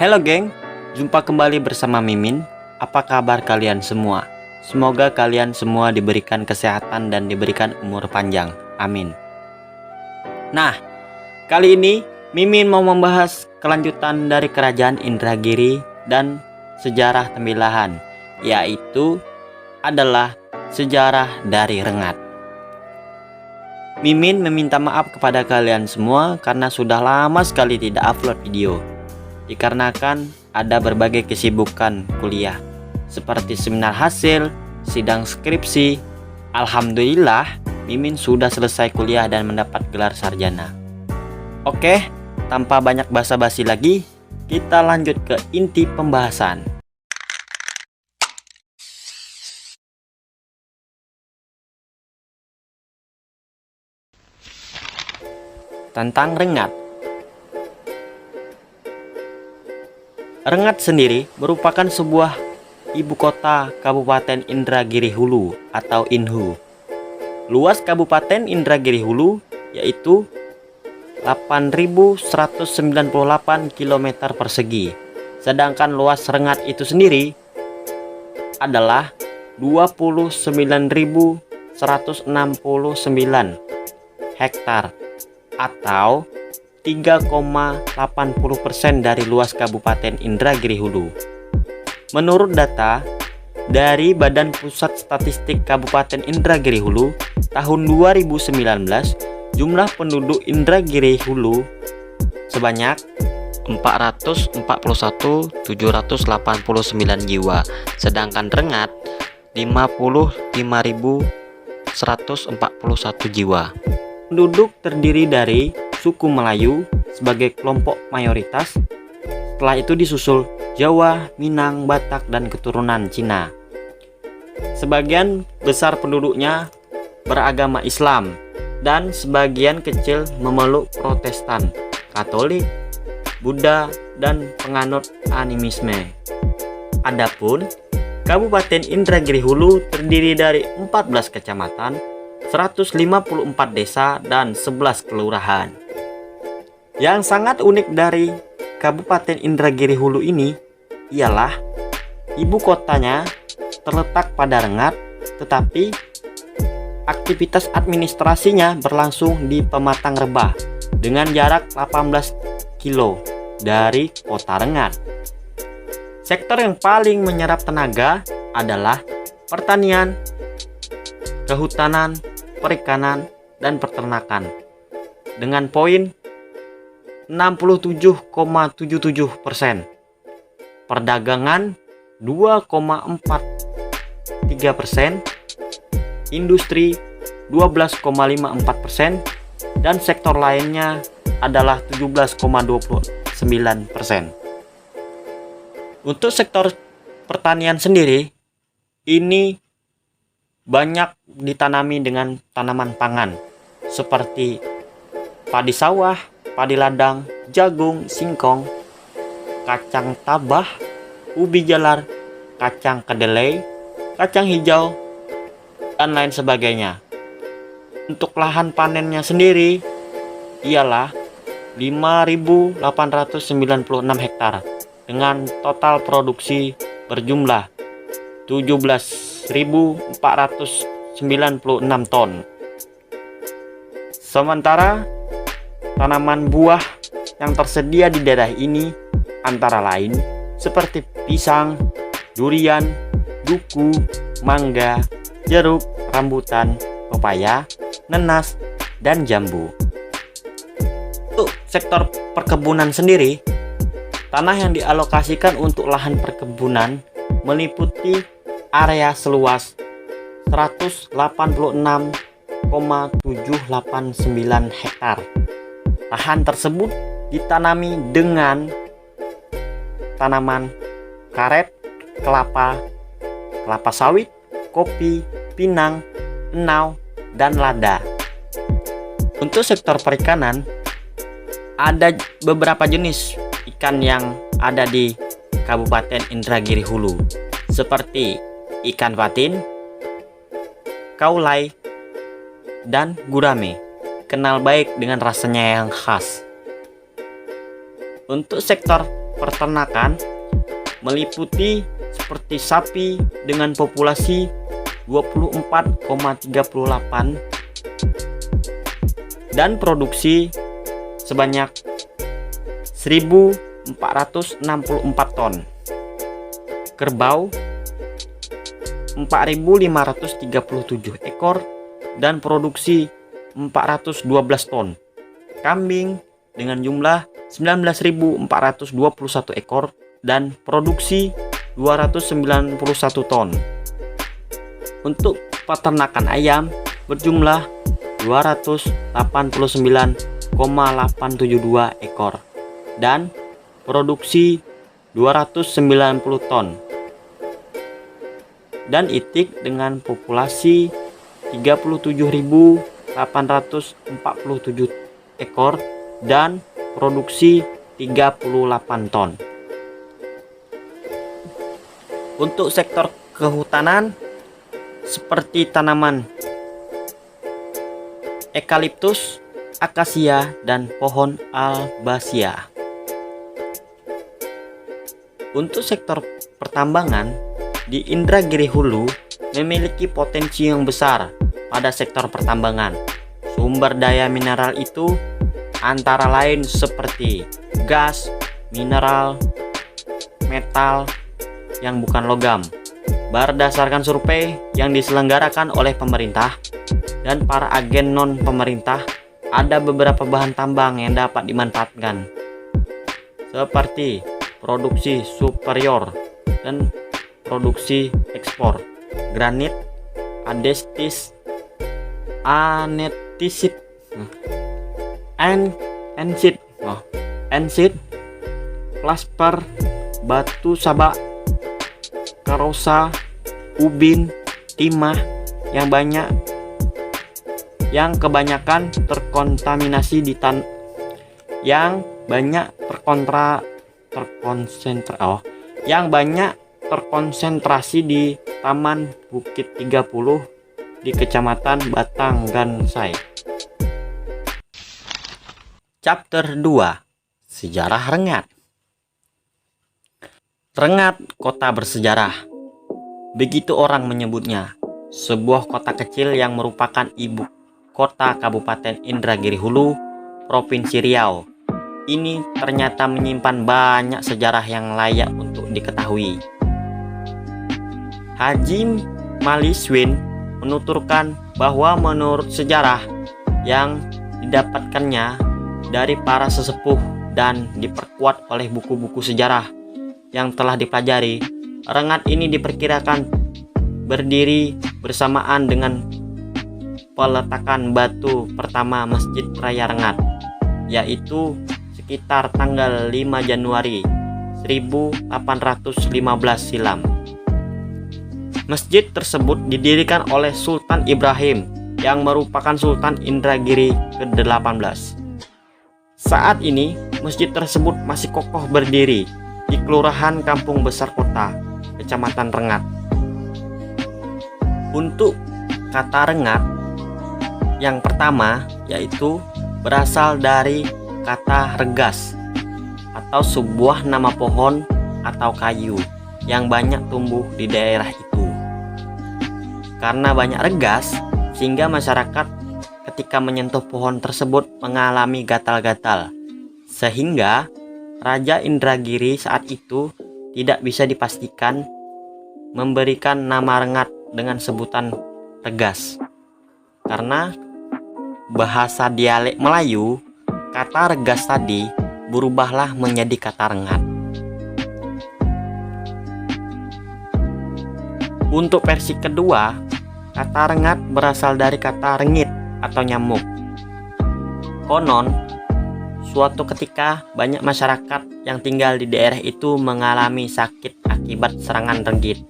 Halo geng, jumpa kembali bersama Mimin. Apa kabar kalian semua? Semoga kalian semua diberikan kesehatan dan diberikan umur panjang. Amin. Nah, kali ini Mimin mau membahas kelanjutan dari Kerajaan Indragiri dan sejarah Tembilahan, yaitu adalah sejarah dari Rengat. Mimin meminta maaf kepada kalian semua karena sudah lama sekali tidak upload video. Dikarenakan ada berbagai kesibukan kuliah seperti seminar hasil, sidang skripsi. Alhamdulillah, Mimin sudah selesai kuliah dan mendapat gelar sarjana. Oke, tanpa banyak basa-basi lagi, kita lanjut ke inti pembahasan. Tentang Rengat. Rengat sendiri merupakan sebuah ibu kota Kabupaten Indragiri Hulu atau Inhu. Luas Kabupaten Indragiri Hulu yaitu 8.198 km persegi. Sedangkan luas Rengat itu sendiri adalah 29.169 hektar atau 3,80% dari luas Kabupaten Indragiri Hulu. Menurut data dari Badan Pusat Statistik Kabupaten Indragiri Hulu tahun 2019, jumlah penduduk Indragiri Hulu sebanyak 441.789 jiwa, sedangkan Rengat 55.141 jiwa. Penduduk terdiri dari suku Melayu sebagai kelompok mayoritas. Setelah itu disusul Jawa, Minang, Batak, dan keturunan Cina. Sebagian besar penduduknya beragama Islam dan sebagian kecil memeluk Protestan, Katolik, Buddha, dan penganut animisme. Adapun Kabupaten Indragiri Hulu terdiri dari 14 kecamatan, 154 desa, dan 11 kelurahan. Yang sangat unik dari Kabupaten Indragiri Hulu ini ialah ibu kotanya terletak pada Rengat, tetapi aktivitas administrasinya berlangsung di Pematang Rebah dengan jarak 18 kilo dari kota Rengat. Sektor yang paling menyerap tenaga adalah pertanian, kehutanan, perikanan, dan peternakan dengan poin 67,77%, perdagangan 2,43%, industri 12,54%, dan sektor lainnya adalah 17,29%. Untuk sektor pertanian sendiri, ini banyak ditanami dengan tanaman pangan seperti padi sawah, padi ladang, jagung, singkong, kacang tabah, ubi jalar, kacang kedelai, kacang hijau, dan lain sebagainya. Untuk lahan panennya sendiri ialah 5.896 hektar dengan total produksi berjumlah 17.496 ton. Sementara tanaman buah yang tersedia di daerah ini antara lain seperti pisang, durian, duku, mangga, jeruk, rambutan, pepaya, nenas, dan jambu. Untuk sektor perkebunan sendiri, tanah yang dialokasikan untuk lahan perkebunan meliputi area seluas 186,789 hektar. Lahan tersebut ditanami dengan tanaman karet, kelapa, kelapa sawit, kopi, pinang, enau, dan lada. Untuk sektor perikanan, ada beberapa jenis ikan yang ada di Kabupaten Indragiri Hulu, seperti ikan patin, kaulai, dan gurame. Kenal baik dengan rasanya yang khas. Untuk sektor peternakan meliputi seperti sapi dengan populasi 24,38 dan produksi sebanyak 1.464 ton. Kerbau 4.537 ekor dan produksi 412 ton. Kambing dengan jumlah 19.421 ekor dan produksi 291 ton. Untuk peternakan ayam berjumlah 289,872 ekor dan produksi 290 ton. Dan itik dengan populasi 37.847 ekor dan produksi 38 ton. Untuk sektor kehutanan seperti tanaman eukaliptus, akasia, dan pohon albasia. Untuk sektor pertambangan di Indragiri Hulu memiliki potensi yang besar pada sektor pertambangan. Sumber daya mineral itu antara lain seperti gas, mineral, metal yang bukan logam. Berdasarkan survei yang diselenggarakan oleh pemerintah dan para agen non-pemerintah, ada beberapa bahan tambang yang dapat dimanfaatkan seperti produksi superior dan produksi ekspor. Granit, andesit, ensit, plasper, batu sabak, karosa, ubin, timah yang kebanyakan terkontaminasi di terkonsentrasi di Taman Bukit 30 di Kecamatan Batanggansai. Chapter 2. Sejarah Rengat. Rengat kota bersejarah. Begitu orang menyebutnya. Sebuah kota kecil yang merupakan ibu kota Kabupaten Indragiri Hulu, Provinsi Riau. Ini ternyata menyimpan banyak sejarah yang layak untuk diketahui. Haji Maliswin menuturkan bahwa menurut sejarah yang didapatkannya dari para sesepuh dan diperkuat oleh buku-buku sejarah yang telah dipelajari, Rengat ini diperkirakan berdiri bersamaan dengan peletakan batu pertama Masjid Raya Rengat, yaitu sekitar tanggal 5 Januari 1815 silam. Masjid tersebut didirikan oleh Sultan Ibrahim yang merupakan Sultan Indragiri ke-18. Saat ini, masjid tersebut masih kokoh berdiri di Kelurahan Kampung Besar Kota, Kecamatan Rengat. Untuk kata Rengat yang pertama yaitu berasal dari kata regas atau sebuah nama pohon atau kayu yang banyak tumbuh di daerah itu. Karena banyak regas, sehingga masyarakat ketika menyentuh pohon tersebut mengalami gatal-gatal, sehingga Raja Indragiri saat itu tidak bisa dipastikan memberikan nama Rengat dengan sebutan regas. Karena bahasa dialek Melayu, kata regas tadi berubahlah menjadi kata Rengat. Untuk versi kedua, kata Rengat berasal dari kata rengit atau nyamuk. Konon, suatu ketika banyak masyarakat yang tinggal di daerah itu mengalami sakit akibat serangan rengit.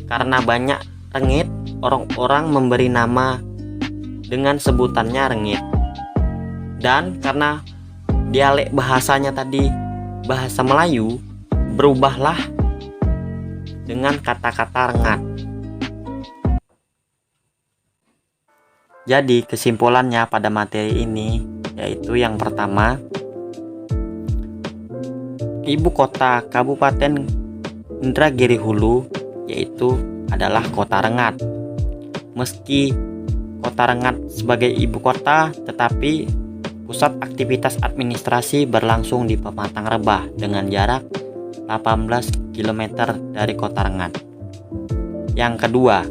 Karena banyak rengit, orang-orang memberi nama dengan sebutannya rengit. Dan karena dialek bahasanya tadi bahasa Melayu, berubahlah dengan kata-kata Rengat. Jadi kesimpulannya pada materi ini yaitu yang pertama, ibu kota Kabupaten Indragiri Hulu yaitu adalah Kota Rengat. Meski Kota Rengat sebagai ibu kota, tetapi pusat aktivitas administrasi berlangsung di Pematang Rebah dengan jarak 18 km dari Kota Rengat. Yang kedua,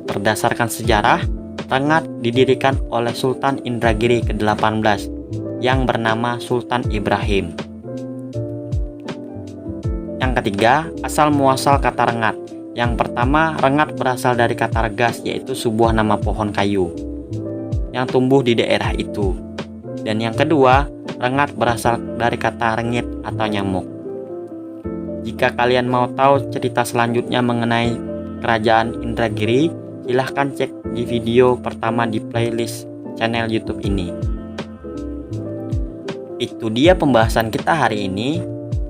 berdasarkan sejarah, Rengat didirikan oleh Sultan Indragiri ke-18 yang bernama Sultan Ibrahim. Yang ketiga, asal muasal kata Rengat. Yang pertama, Rengat berasal dari kata regas, yaitu sebuah nama pohon kayu yang tumbuh di daerah itu. Dan yang kedua, Rengat berasal dari kata rengit atau nyamuk. Jika kalian mau tahu cerita selanjutnya mengenai Kerajaan Indragiri, silahkan cek di video pertama di playlist channel YouTube ini. Itu dia pembahasan kita hari ini.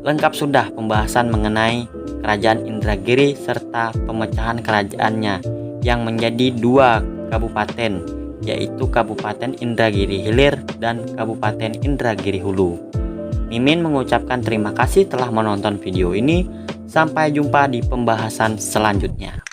Lengkap sudah pembahasan mengenai Kerajaan Indragiri serta pemecahan kerajaannya yang menjadi 2 kabupaten, yaitu Kabupaten Indragiri Hilir dan Kabupaten Indragiri Hulu. Mimin mengucapkan terima kasih telah menonton video ini. Sampai jumpa di pembahasan selanjutnya.